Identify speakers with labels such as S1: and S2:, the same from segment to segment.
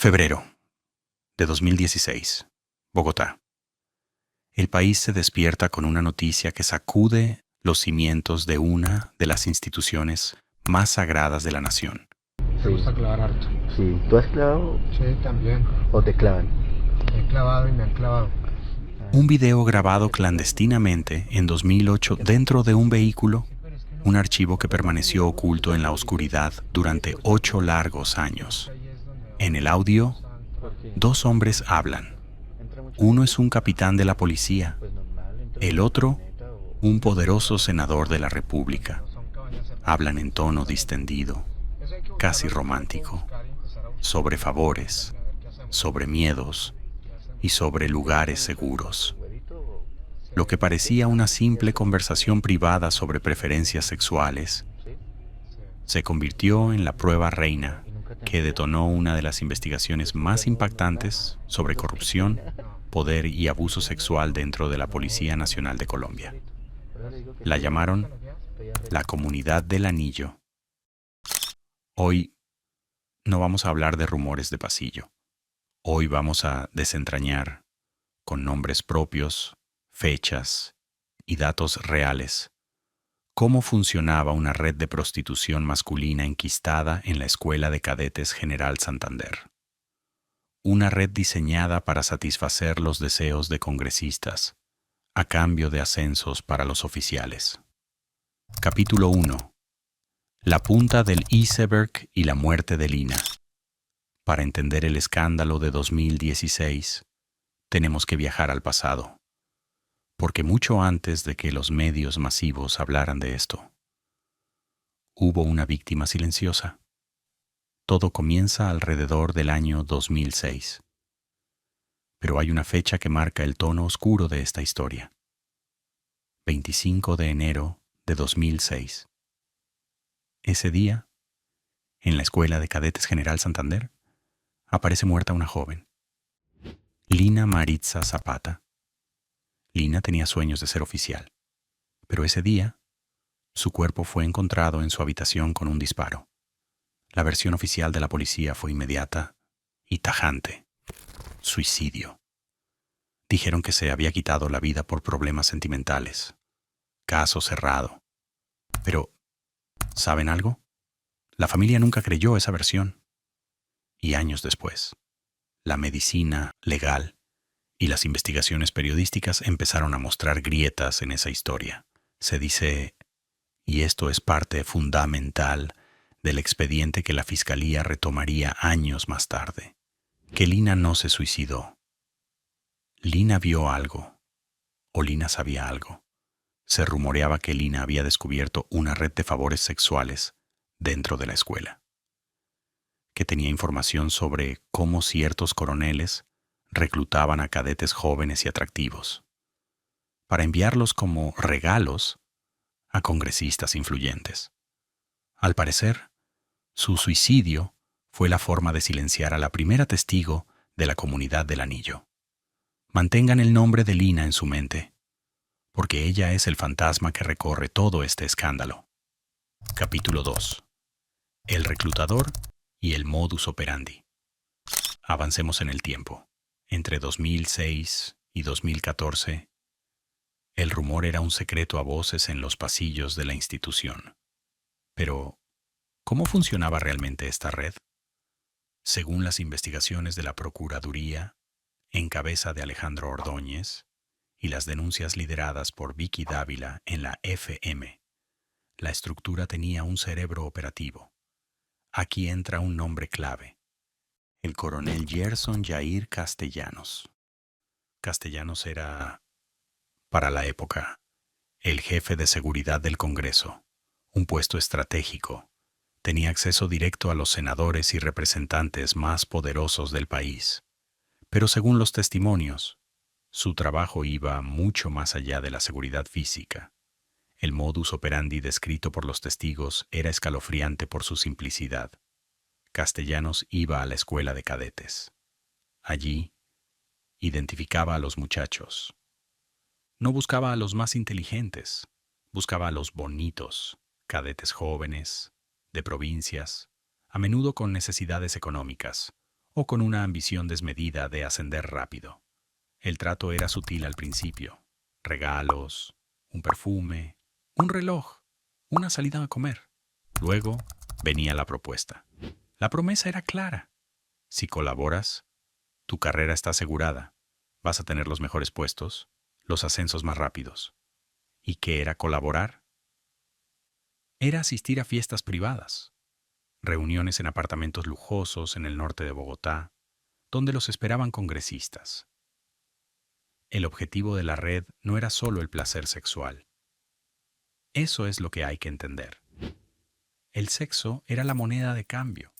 S1: Febrero de 2016, Bogotá. El país se despierta con una noticia que sacude los cimientos de una de las instituciones más sagradas de la nación.
S2: Me gusta clavar harto.
S3: Sí, ¿tú has clavado
S2: Sí, también.
S3: o te clavan?
S2: He clavado y me han clavado.
S1: Un video grabado clandestinamente en 2008 dentro de un vehículo, un archivo que permaneció oculto en la oscuridad durante 8 largos años. En el audio, dos hombres hablan. Uno es un capitán de la policía, el otro, un poderoso senador de la República. Hablan en tono distendido, casi romántico, sobre favores, sobre miedos y sobre lugares seguros. Lo que parecía una simple conversación privada sobre preferencias sexuales se convirtió en la prueba reina que detonó una de las investigaciones más impactantes sobre corrupción, poder y abuso sexual dentro de la Policía Nacional de Colombia. La llamaron la Comunidad del Anillo. Hoy no vamos a hablar de rumores de pasillo. Hoy vamos a desentrañar, con nombres propios, fechas y datos reales, cómo funcionaba una red de prostitución masculina enquistada en la Escuela de Cadetes General Santander. Una red diseñada para satisfacer los deseos de congresistas, a cambio de ascensos para los oficiales. Capítulo 1. La punta del iceberg y la muerte de Lina. Para entender el escándalo de 2016, tenemos que viajar al pasado, porque mucho antes de que los medios masivos hablaran de esto, hubo una víctima silenciosa. Todo comienza alrededor del año 2006. Pero hay una fecha que marca el tono oscuro de esta historia. 25 de enero de 2006. Ese día, en la Escuela de Cadetes General Santander, aparece muerta una joven, Lina Maritza Zapata. Lina tenía sueños de ser oficial, pero ese día, su cuerpo fue encontrado en su habitación con un disparo. La versión oficial de la policía fue inmediata y tajante: suicidio. Dijeron que se había quitado la vida por problemas sentimentales. Caso cerrado. Pero, ¿saben algo? La familia nunca creyó esa versión. Y años después, la medicina legal y las investigaciones periodísticas empezaron a mostrar grietas en esa historia. Se dice, y esto es parte fundamental del expediente que la fiscalía retomaría años más tarde, que Lina no se suicidó. Lina vio algo, o Lina sabía algo. Se rumoreaba que Lina había descubierto una red de favores sexuales dentro de la escuela, que tenía información sobre cómo ciertos coroneles reclutaban a cadetes jóvenes y atractivos, para enviarlos como regalos a congresistas influyentes. Al parecer, su suicidio fue la forma de silenciar a la primera testigo de la Comunidad del Anillo. Mantengan el nombre de Lina en su mente, porque ella es el fantasma que recorre todo este escándalo. Capítulo 2. El reclutador y el modus operandi. Avancemos en el tiempo. Entre 2006 y 2014, el rumor era un secreto a voces en los pasillos de la institución. Pero, ¿cómo funcionaba realmente esta red? Según las investigaciones de la Procuraduría, en cabeza de Alejandro Ordóñez, y las denuncias lideradas por Vicky Dávila en la FM, la estructura tenía un cerebro operativo. Aquí entra un nombre clave: el coronel Gerson Jair Castellanos. Castellanos era, para la época, el jefe de seguridad del Congreso, un puesto estratégico. Tenía acceso directo a los senadores y representantes más poderosos del país. Pero según los testimonios, su trabajo iba mucho más allá de la seguridad física. El modus operandi descrito por los testigos era escalofriante por su simplicidad. Castellanos iba a la escuela de cadetes. Allí, identificaba a los muchachos. No buscaba a los más inteligentes, buscaba a los bonitos, cadetes jóvenes, de provincias, a menudo con necesidades económicas, o con una ambición desmedida de ascender rápido. El trato era sutil al principio. Regalos, un perfume, un reloj, una salida a comer. Luego venía la propuesta. La promesa era clara. Si colaboras, tu carrera está asegurada. Vas a tener los mejores puestos, los ascensos más rápidos. ¿Y qué era colaborar? Era asistir a fiestas privadas, reuniones en apartamentos lujosos en el norte de Bogotá, donde los esperaban congresistas. El objetivo de la red no era solo el placer sexual. Eso es lo que hay que entender. El sexo era la moneda de cambio.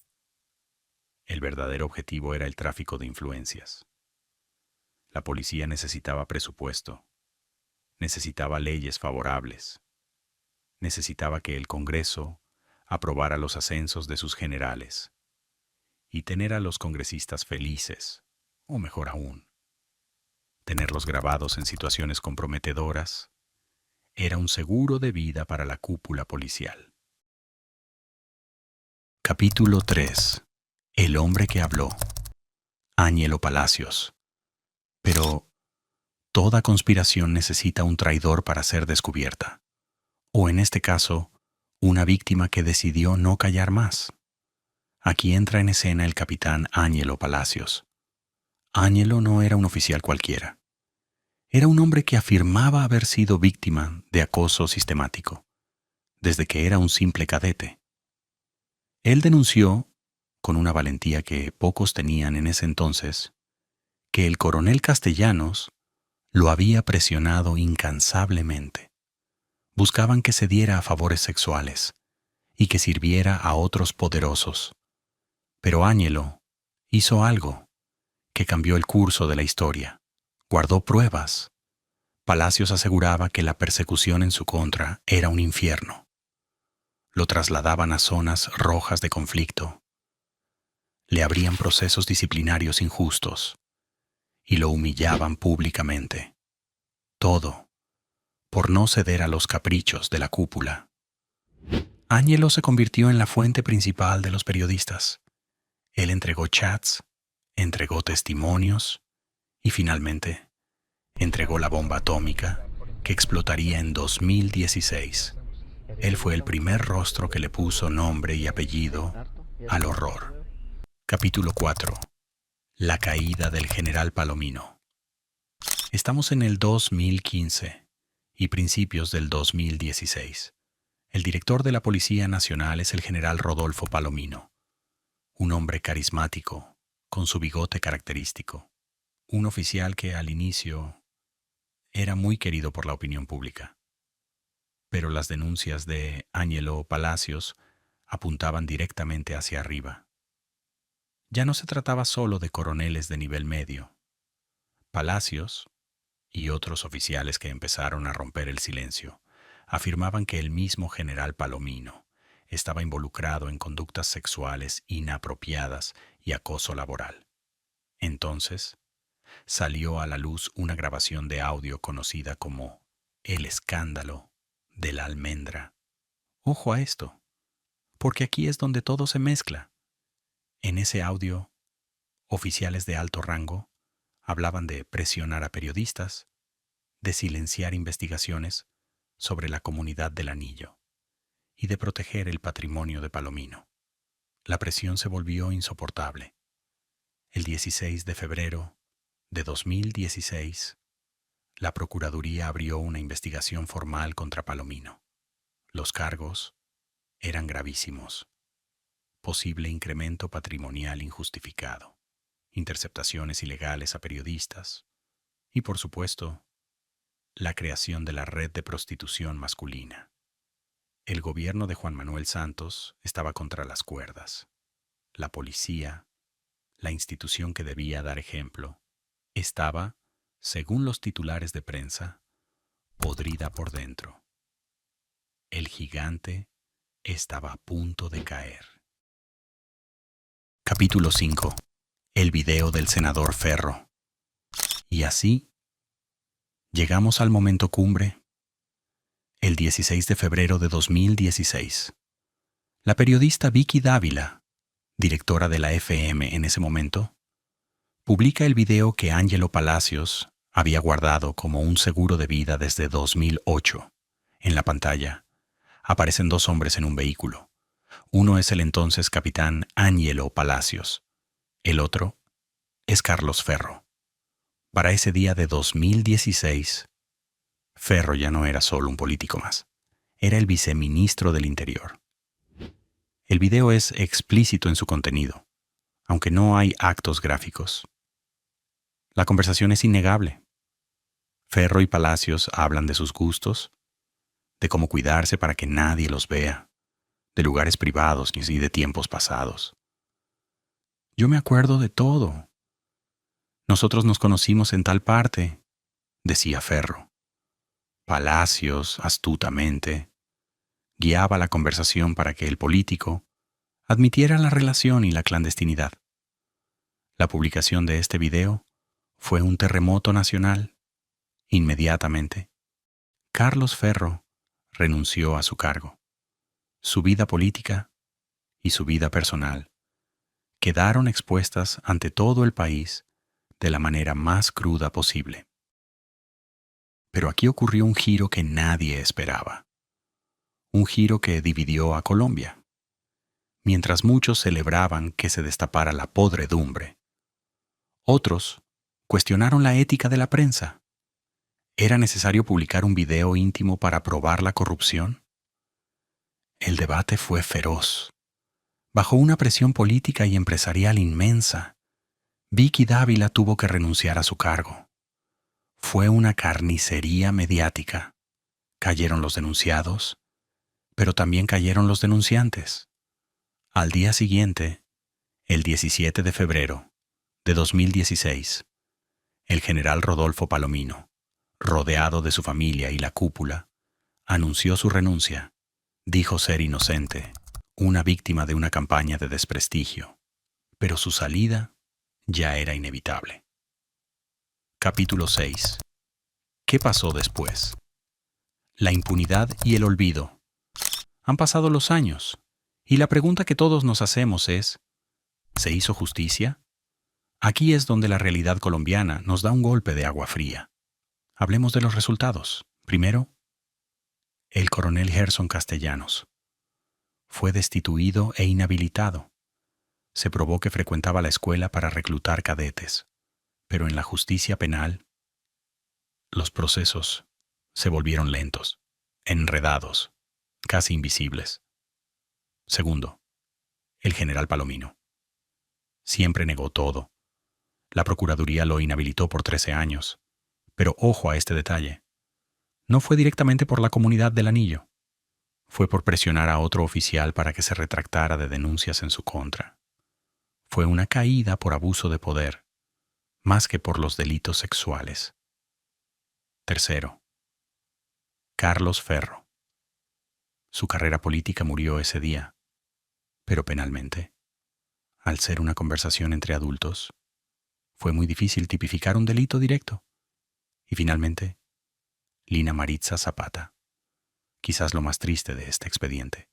S1: El verdadero objetivo era el tráfico de influencias. La policía necesitaba presupuesto, necesitaba leyes favorables, necesitaba que el Congreso aprobara los ascensos de sus generales y tener a los congresistas felices, o mejor aún, tenerlos grabados en situaciones comprometedoras, era un seguro de vida para la cúpula policial. Capítulo 3. El hombre que habló. Ángelo Palacios. Pero toda conspiración necesita un traidor para ser descubierta, o en este caso, una víctima que decidió no callar más. Aquí entra en escena el capitán Ángelo Palacios. Ángelo no era un oficial cualquiera. Era un hombre que afirmaba haber sido víctima de acoso sistemático, desde que era un simple cadete. Él denunció, con una valentía que pocos tenían en ese entonces, que el coronel Castellanos lo había presionado incansablemente. Buscaban que se diera a favores sexuales y que sirviera a otros poderosos. Pero Ángelo hizo algo que cambió el curso de la historia. Guardó pruebas. Palacios aseguraba que la persecución en su contra era un infierno. Lo trasladaban a zonas rojas de conflicto. Le abrían procesos disciplinarios injustos y lo humillaban públicamente. Todo por no ceder a los caprichos de la cúpula. Ángelo se convirtió en la fuente principal de los periodistas. Él entregó chats, entregó testimonios y finalmente entregó la bomba atómica que explotaría en 2016. Él fue el primer rostro que le puso nombre y apellido al horror. Capítulo 4. La caída del general Palomino. Estamos en el 2015 y principios del 2016. El director de la Policía Nacional es el general Rodolfo Palomino, un hombre carismático, con su bigote característico, un oficial que al inicio era muy querido por la opinión pública. Pero las denuncias de Ángelo Palacios apuntaban directamente hacia arriba. Ya no se trataba solo de coroneles de nivel medio. Palacios y otros oficiales que empezaron a romper el silencio afirmaban que el mismo general Palomino estaba involucrado en conductas sexuales inapropiadas y acoso laboral. Entonces, salió a la luz una grabación de audio conocida como El escándalo de la almendra. Ojo a esto, porque aquí es donde todo se mezcla. En ese audio, oficiales de alto rango hablaban de presionar a periodistas, de silenciar investigaciones sobre la comunidad del Anillo y de proteger el patrimonio de Palomino. La presión se volvió insoportable. El 16 de febrero de 2016, la Procuraduría abrió una investigación formal contra Palomino. Los cargos eran gravísimos. Posible incremento patrimonial injustificado, interceptaciones ilegales a periodistas y, por supuesto, la creación de la red de prostitución masculina. El gobierno de Juan Manuel Santos estaba contra las cuerdas. La policía, la institución que debía dar ejemplo, estaba, según los titulares de prensa, podrida por dentro. El gigante estaba a punto de caer. Capítulo 5. El video del senador Ferro. Y así, llegamos al momento cumbre. El 16 de febrero de 2016, la periodista Vicky Dávila directora de la FM en ese momento, publica el video que Ángelo Palacios había guardado como un seguro de vida desde 2008. En la pantalla aparecen dos hombres en un vehículo. Uno es el entonces capitán Ángelo Palacios. El otro es Carlos Ferro. Para ese día de 2016, Ferro ya no era solo un político más. Era el viceministro del Interior. El video es explícito en su contenido, aunque no hay actos gráficos. La conversación es innegable. Ferro y Palacios hablan de sus gustos, de cómo cuidarse para que nadie los vea, de lugares privados y de tiempos pasados. Yo me acuerdo de todo. Nosotros nos conocimos en tal parte, decía Ferro. Palacios, astutamente, guiaba la conversación para que el político admitiera la relación y la clandestinidad. La publicación de este video fue un terremoto nacional. Inmediatamente, Carlos Ferro renunció a su cargo. Su vida política y su vida personal quedaron expuestas ante todo el país de la manera más cruda posible. Pero aquí ocurrió un giro que nadie esperaba. Un giro que dividió a Colombia. Mientras muchos celebraban que se destapara la podredumbre, otros cuestionaron la ética de la prensa. ¿Era necesario publicar un video íntimo para probar la corrupción? El debate fue feroz. Bajo una presión política y empresarial inmensa, Vicky Dávila tuvo que renunciar a su cargo. Fue una carnicería mediática. Cayeron los denunciados, pero también cayeron los denunciantes. Al día siguiente, el 17 de febrero de 2016, el general Rodolfo Palomino, rodeado de su familia y la cúpula, anunció su renuncia. Dijo ser inocente, una víctima de una campaña de desprestigio, pero su salida ya era inevitable. Capítulo 6. ¿Qué pasó después? La impunidad y el olvido. Han pasado los años, y la pregunta que todos nos hacemos es, ¿se hizo justicia? Aquí es donde la realidad colombiana nos da un golpe de agua fría. Hablemos de los resultados. Primero, el coronel Gerson Castellanos fue destituido e inhabilitado. Se probó que frecuentaba la escuela para reclutar cadetes, pero en la justicia penal, los procesos se volvieron lentos, enredados, casi invisibles. Segundo, el general Palomino. Siempre negó todo. La Procuraduría lo inhabilitó por 13 años. Pero ojo a este detalle. No fue directamente por la comunidad del Anillo. Fue por presionar a otro oficial para que se retractara de denuncias en su contra. Fue una caída por abuso de poder, más que por los delitos sexuales. Tercero, Carlos Ferro. Su carrera política murió ese día, pero penalmente, al ser una conversación entre adultos, fue muy difícil tipificar un delito directo. Y finalmente, Lina Maritza Zapata, quizás lo más triste de este expediente.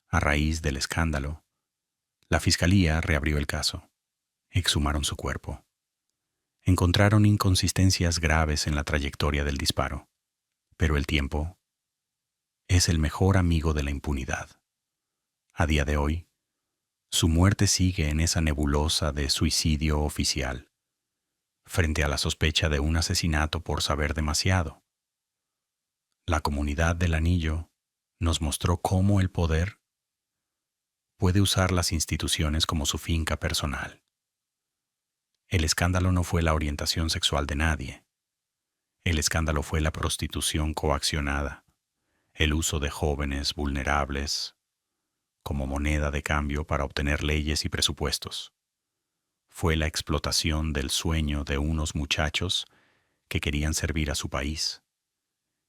S1: A raíz del escándalo, la Fiscalía reabrió el caso. Exhumaron su cuerpo. Encontraron inconsistencias graves en la trayectoria del disparo, pero el tiempo es el mejor amigo de la impunidad. A día de hoy, su muerte sigue en esa nebulosa de suicidio oficial, frente a la sospecha de un asesinato por saber demasiado. La comunidad del Anillo nos mostró cómo el poder puede usar las instituciones como su finca personal. El escándalo no fue la orientación sexual de nadie. El escándalo fue la prostitución coaccionada, el uso de jóvenes vulnerables como moneda de cambio para obtener leyes y presupuestos. Fue la explotación del sueño de unos muchachos que querían servir a su país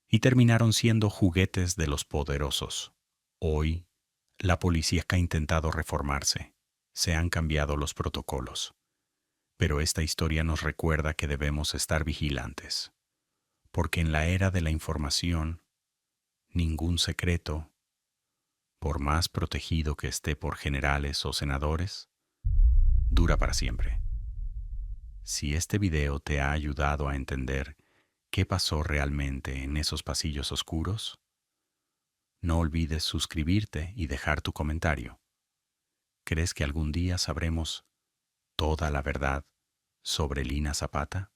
S1: y terminaron siendo juguetes de los poderosos. Hoy, la policía ha intentado reformarse, se han cambiado los protocolos, pero esta historia nos recuerda que debemos estar vigilantes, porque en la era de la información, ningún secreto por más protegido que esté por generales o senadores, dura para siempre. Si este video te ha ayudado a entender qué pasó realmente en esos pasillos oscuros, no olvides suscribirte y dejar tu comentario. ¿Crees que algún día sabremos toda la verdad sobre Lina Zapata?